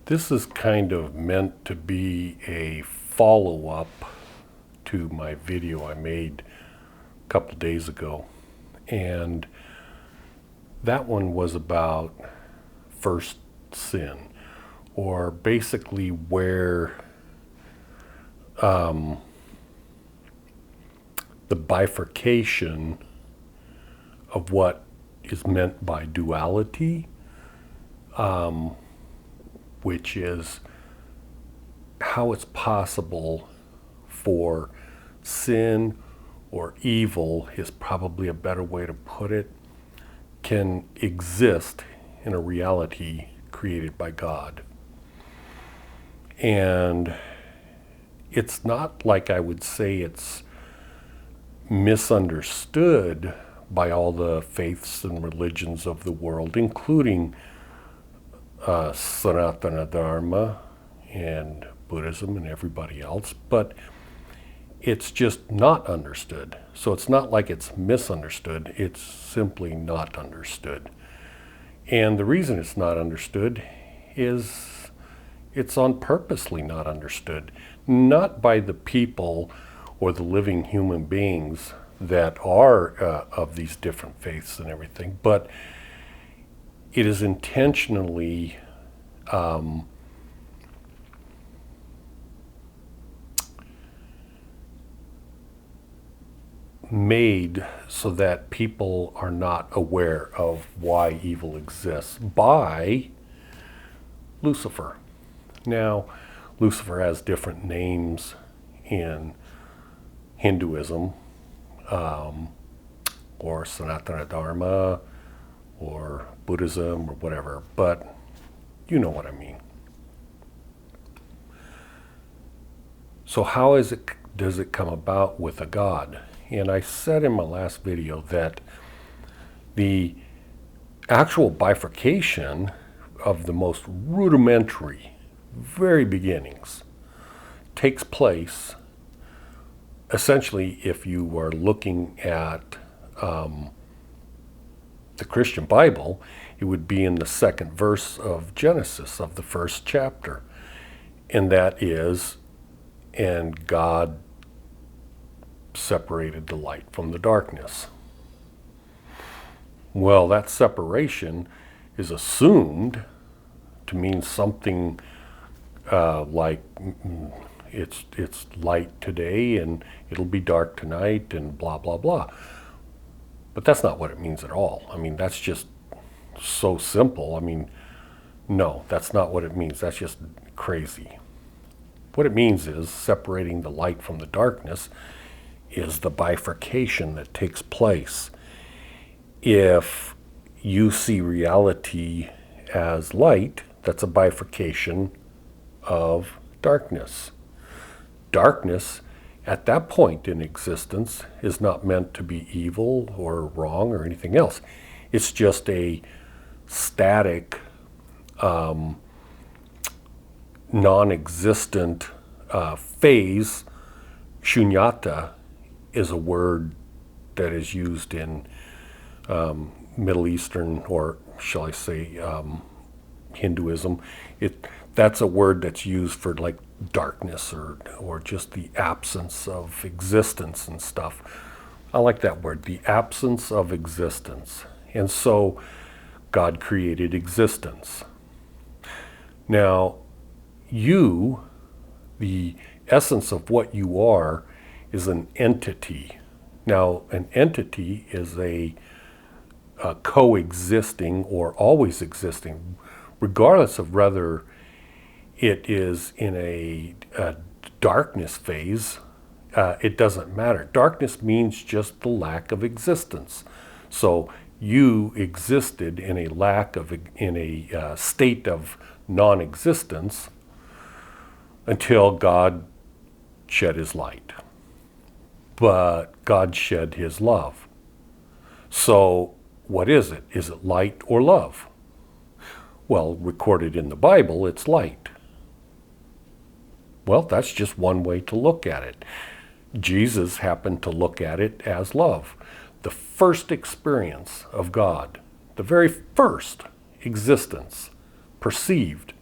This is kind of meant to be a follow-up to my video I made a couple days ago. And that one was about first sin, or basically where the bifurcation of what is meant by duality, which is how it's possible for sin or evil, is probably a better way to put it, can exist in a reality created by God. And it's not like I would say it's misunderstood by all the faiths and religions of the world, including Sanatana Dharma and Buddhism and everybody else, but it's just not understood. So it's not like it's misunderstood, it's simply not understood. And the reason it's not understood is it's on purposely not understood, not by the people or the living human beings that are of these different faiths and everything, but it is intentionally made so that people are not aware of why evil exists by Lucifer. Now, Lucifer has different names in Hinduism, or Sanatana Dharma, or Buddhism, or whatever, but you know what I mean. So how does it come about with a God? And I said in my last video that the actual bifurcation of the most rudimentary, very beginnings, takes place essentially if you are looking at the Christian Bible. It would be in the second verse of Genesis, of the first chapter. And that is, and God separated the light from the darkness. Well, that separation is assumed to mean something like it's light today and it'll be dark tonight and blah, blah, blah. But that's not what it means at all. I mean, that's just so simple. I mean, no, that's not what it means. That's just crazy. What it means is separating the light from the darkness is the bifurcation that takes place. If you see reality as light, that's a bifurcation of darkness. Darkness, at that point in existence, is not meant to be evil or wrong or anything else. It's just a static, non-existent phase. Shunyata is a word that is used in Middle Eastern, or shall I say Hinduism. That's a word that's used for like darkness or just the absence of existence and stuff. I like that word, the absence of existence. And so God created existence. Now, you, the essence of what you are, is an entity. Now, an entity is a coexisting or always existing, regardless of whether it is in a darkness phase. It doesn't matter. Darkness means just the lack of existence. So you existed in a state of non-existence until God shed his light. But God shed his love. So what is it? Is it light or love? Well, recorded in the Bible, it's light. Well, that's just one way to look at it. Jesus happened to look at it as love. The first experience of God, the very first existence perceived,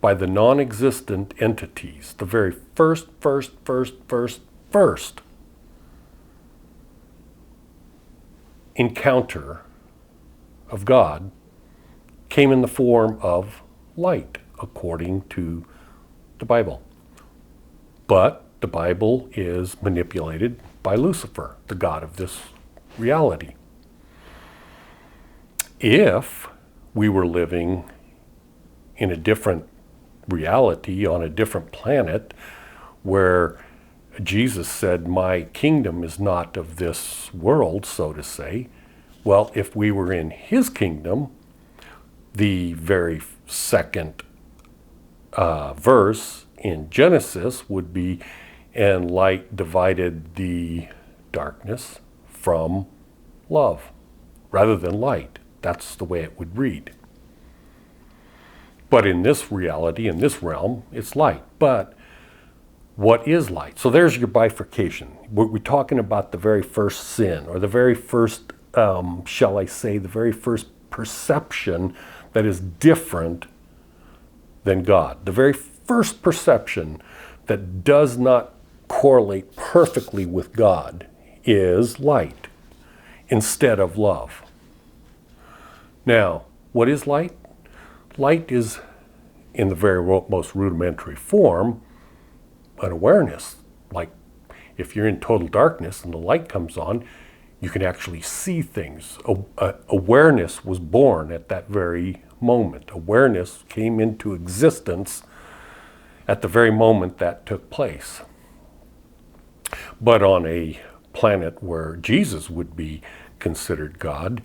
by the non-existent entities. The very first encounter of God came in the form of light, according to the Bible. But the Bible is manipulated by Lucifer, the god of this reality. If we were living in a different reality, on a different planet, where Jesus said, my kingdom is not of this world, so to say, well, if we were in his kingdom, the very second verse in Genesis would be, and light divided the darkness from love, rather than light. That's the way it would read. But in this reality, in this realm, it's light. But what is light? So there's your bifurcation. We're talking about the very first sin, or the very first, shall I say, the very first perception that is different than God. The very first perception that does not correlate perfectly with God is light instead of love. Now, what is light? Light is, in the very most rudimentary form, an awareness. Like if you're in total darkness and the light comes on, you can actually see things. Awareness was born at that very moment. Awareness came into existence at the very moment that took place. But on a planet where Jesus would be considered God,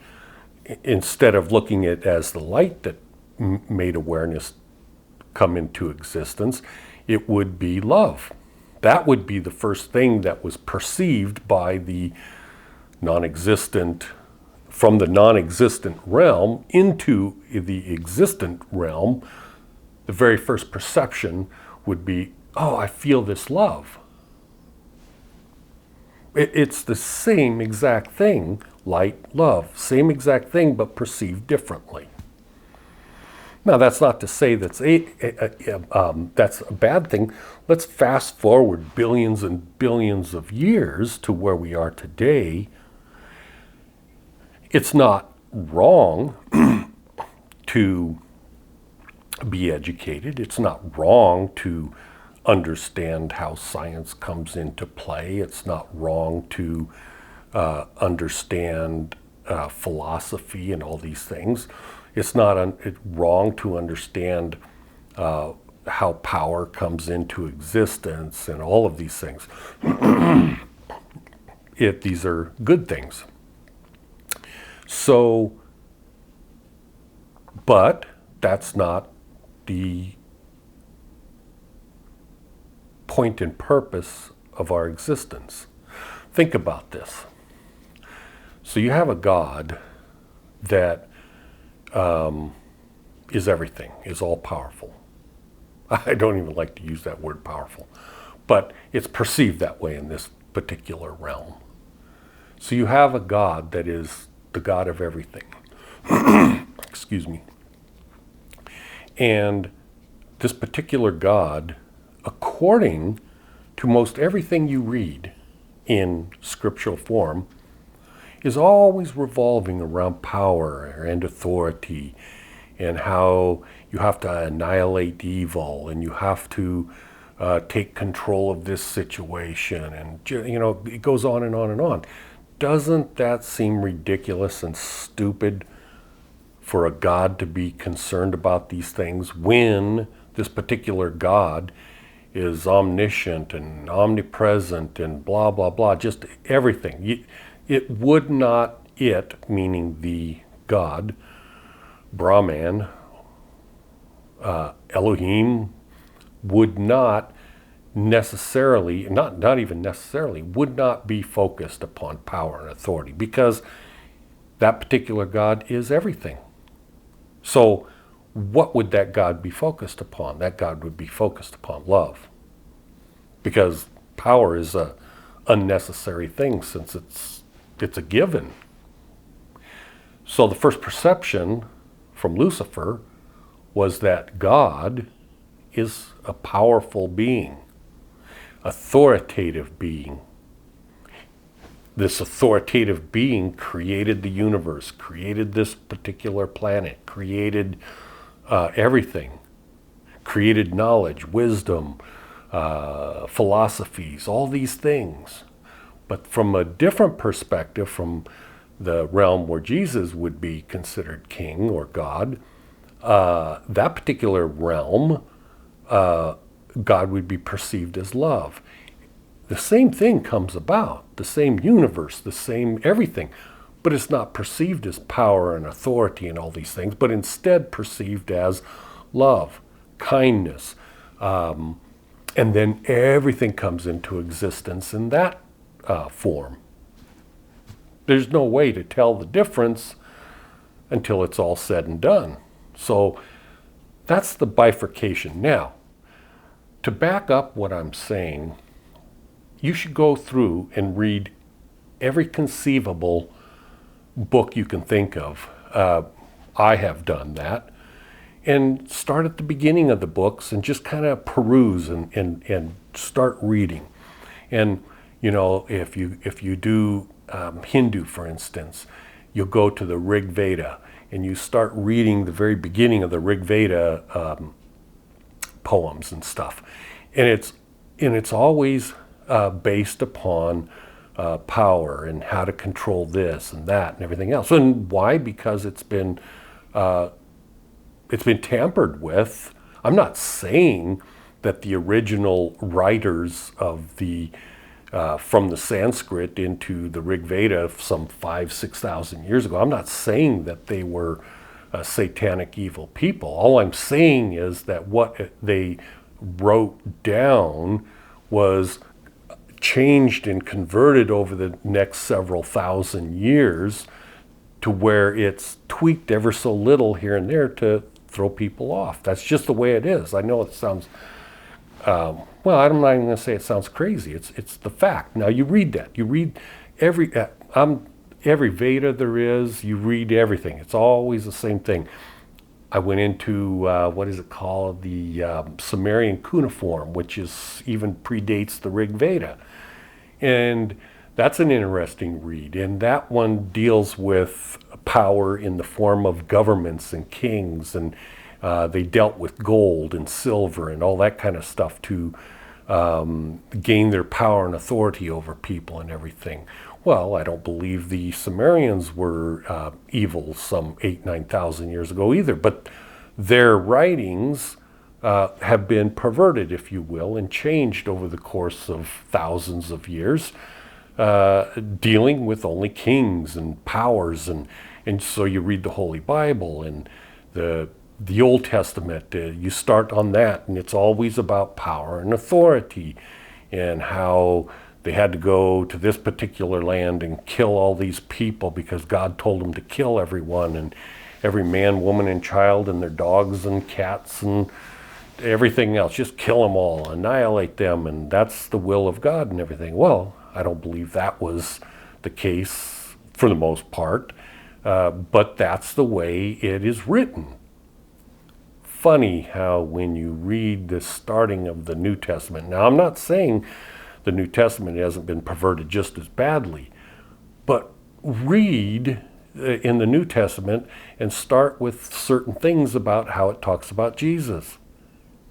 instead of looking at it as the light that made awareness come into existence, it would be love. That would be the first thing that was perceived by the non-existent, from the non-existent realm into the existent realm. The very first perception would be, oh, I feel this love. It's the same exact thing, light, love, same exact thing, but perceived differently. Now, that's not to say that's a bad thing. Let's fast forward billions and billions of years to where we are today. It's not wrong to be educated. It's not wrong to understand how science comes into play. It's not wrong to understand philosophy and all these things. It's not wrong to understand how power comes into existence and all of these things. These are good things. So, but that's not the point and purpose of our existence. Think about this. So you have a God that is everything, is all powerful. I don't even like to use that word powerful, but it's perceived that way in this particular realm. So you have a God that is the God of everything. Excuse me. And this particular God, according to most everything you read in scriptural form, is always revolving around power and authority, and how you have to annihilate evil, and you have to take control of this situation, and it goes on and on and on. Doesn't that seem ridiculous and stupid for a God to be concerned about these things when this particular God is omniscient and omnipresent and blah, blah, blah, just everything? It would not, meaning the God, Brahman, Elohim, would not necessarily, not even necessarily, would not be focused upon power and authority, because that particular God is everything. So what would that God be focused upon? That God would be focused upon love, because power is a unnecessary thing, since it's a given. So the first perception from Lucifer was that God is a powerful being, authoritative being. This authoritative being created the universe, created this particular planet, created everything, created knowledge, wisdom, philosophies, all these things. But from a different perspective, from the realm where Jesus would be considered king or God, that particular realm, God would be perceived as love. The same thing comes about, the same universe, the same everything, but it's not perceived as power and authority and all these things, but instead perceived as love, kindness, and then everything comes into existence in that form. There's no way to tell the difference until it's all said and done. So that's the bifurcation. Now, to back up what I'm saying, you should go through and read every conceivable book you can think of. I have done that. And start at the beginning of the books and just kind of peruse and start reading. And, you know, if you do Hindu, for instance, you'll go to the Rig Veda and you start reading the very beginning of the Rig Veda poems and stuff. And it's always based upon power and how to control this and that and everything else. And why? Because it's been tampered with. I'm not saying that the original writers of the from the Sanskrit into the Rig Veda some 5,000-6,000 years ago, I'm not saying that they were satanic evil people. All I'm saying is that what they wrote down was changed and converted over the next several thousand years to where it's tweaked ever so little here and there to throw people off. That's just the way it is. I know it sounds, well, I'm not even going to say it sounds crazy. It's the fact. Now you read that. You read every Veda there is. You read everything. It's always the same thing. I went into, what is it called? The Sumerian cuneiform, which is even predates the Rig Veda. And that's an interesting read. And that one deals with power in the form of governments and kings. And they dealt with gold and silver and all that kind of stuff to gain their power and authority over people and everything. Well, I don't believe the Sumerians were evil some 8,000-9,000 years ago either, but their writings have been perverted, if you will, and changed over the course of thousands of years, dealing with only kings and powers. And so you read the Holy Bible and the Old Testament, you start on that, and it's always about power and authority and how they had to go to this particular land and kill all these people because God told them to kill everyone, and every man, woman, and child, and their dogs and cats and everything else. Just kill them all, annihilate them, and that's the will of God and everything. Well, I don't believe that was the case for the most part, but that's the way it is written. Funny how when you read the starting of the New Testament, now I'm not saying the New Testament hasn't been perverted just as badly, but read in the New Testament and start with certain things about how it talks about Jesus.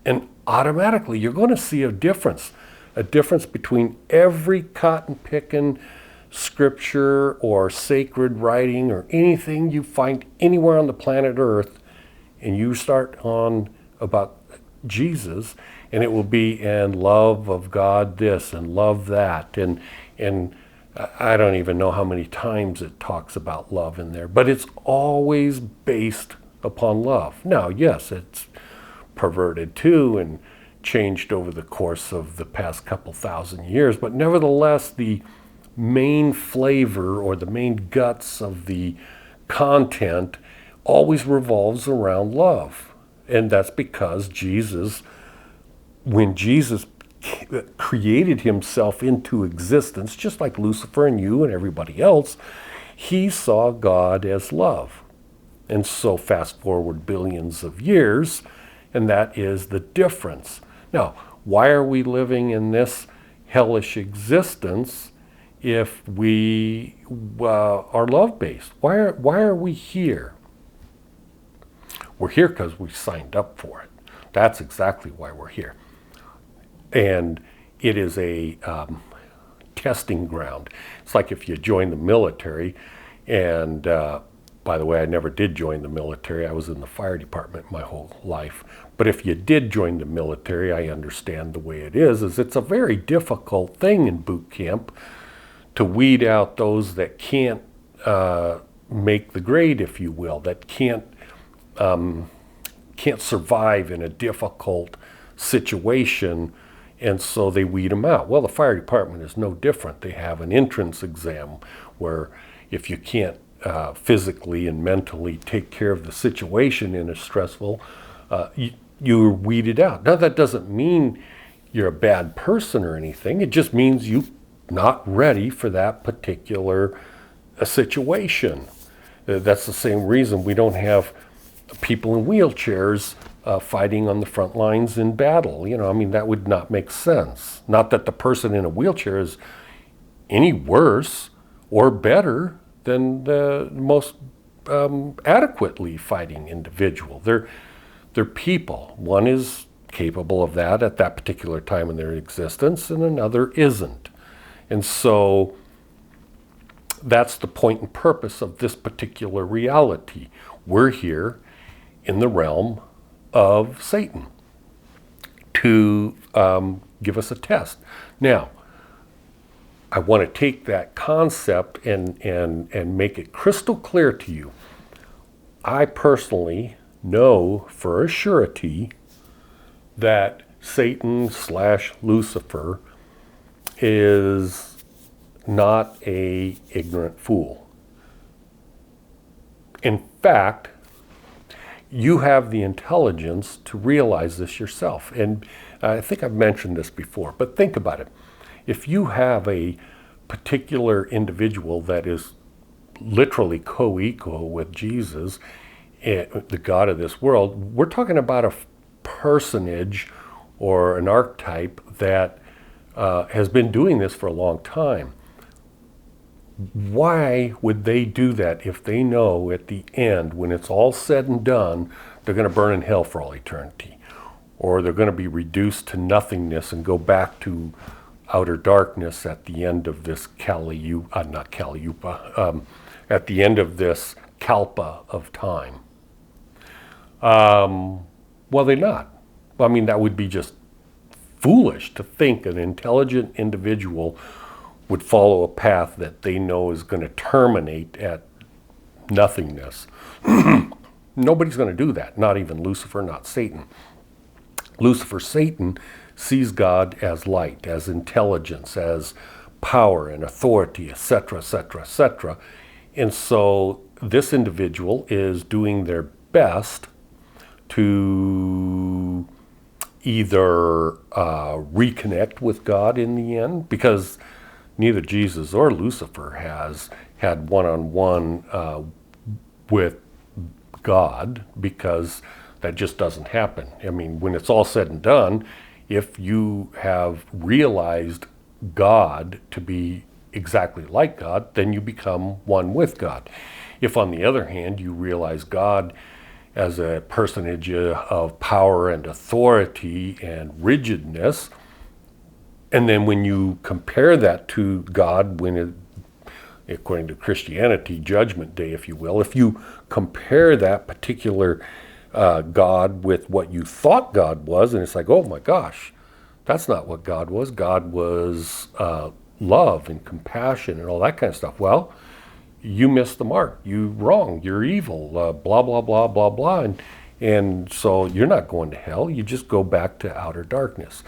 And automatically you're going to see a difference between every cotton-picking scripture or sacred writing or anything you find anywhere on the planet Earth, and you start on about Jesus, and it will be, and love of God this, and love that, and I don't even know how many times it talks about love in there, but it's always based upon love. Now, yes, it's perverted too and changed over the course of the past couple thousand years, but nevertheless, the main flavor or the main guts of the content always revolves around love. And that's because when Jesus created himself into existence, just like Lucifer and you and everybody else, he saw God as love. And so fast forward billions of years, and that is the difference. Now, why are we living in this hellish existence if we are love-based? Why are we here? We're here because we signed up for it. That's exactly why we're here. And it is a testing ground. It's like if you join the military, and by the way, I never did join the military. I was in the fire department my whole life. But if you did join the military, I understand the way it is it's a very difficult thing in boot camp to weed out those that can't make the grade, if you will, that can't survive in a difficult situation, and so they weed them out. Well, the fire department is no different. They have an entrance exam where if you can't physically and mentally take care of the situation in a stressful, you're weeded out. Now, that doesn't mean you're a bad person or anything. It just means you're not ready for that particular situation. That's the same reason we don't have people in wheelchairs fighting on the front lines in battle. That would not make sense. Not that the person in a wheelchair is any worse or better than the most adequately fighting individual. They're people. One is capable of that at that particular time in their existence, and another isn't. And so that's the point and purpose of this particular reality. We're here in the realm of Satan to give us a test. Now, I want to take that concept and make it crystal clear to you. I personally know for a surety that Satan / Lucifer is not an ignorant fool. In fact, you have the intelligence to realize this yourself. And I think I've mentioned this before, but think about it. If you have a particular individual that is literally co-equal with Jesus, the God of this world, we're talking about a personage or an archetype that has been doing this for a long time. Why would they do that if they know at the end, when it's all said and done, they're going to burn in hell for all eternity? Or they're going to be reduced to nothingness and go back to outer darkness at the end of this at the end of this kalpa of time? Well, they're not. That would be just foolish to think an intelligent individual would follow a path that they know is going to terminate at nothingness. Nobody's going to do that, not even Lucifer, not Satan. Lucifer, Satan, sees God as light, as intelligence, as power and authority, etc., etc., etc. And so this individual is doing their best to either reconnect with God in the end, because neither Jesus or Lucifer has had one-on-one with God, because that just doesn't happen. When it's all said and done, if you have realized God to be exactly like God, then you become one with God. If, on the other hand, you realize God as a personage of power and authority and rigidness, and then when you compare that to God, according to Christianity, Judgment Day, if you will, if you compare that particular God with what you thought God was, and it's like, oh my gosh, that's not what God was. God was love and compassion and all that kind of stuff. Well, you missed the mark. You're wrong. You're evil. Blah, blah, blah, blah, blah. And so you're not going to hell. You just go back to outer darkness,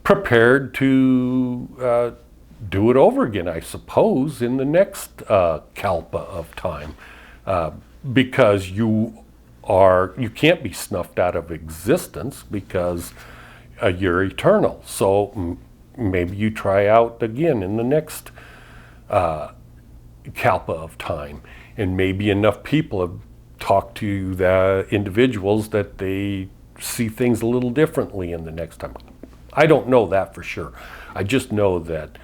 prepared to do it over again, I suppose, in the next kalpa of time, because you can't be snuffed out of existence, because you're eternal. So maybe you try out again in the next kalpa of time, and maybe enough people have talk to the individuals that they see things a little differently in the next time. I don't know that for sure. I just know that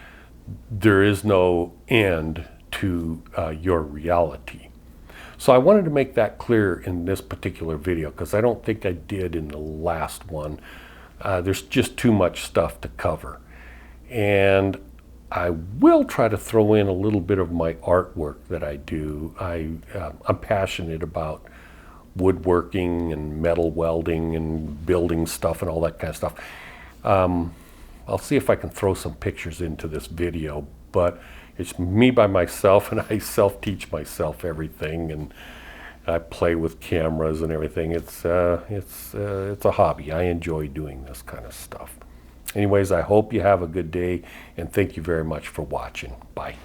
there is no end to your reality. So I wanted to make that clear in this particular video because I don't think I did in the last one. There's just too much stuff to cover. And I will try to throw in a little bit of my artwork that I do. I'm passionate about woodworking and metal welding and building stuff and all that kind of stuff. I'll see if I can throw some pictures into this video, but it's me by myself, and I self-teach myself everything, and I play with cameras and everything. It's a hobby. I enjoy doing this kind of stuff. Anyways, I hope you have a good day, and thank you very much for watching. Bye.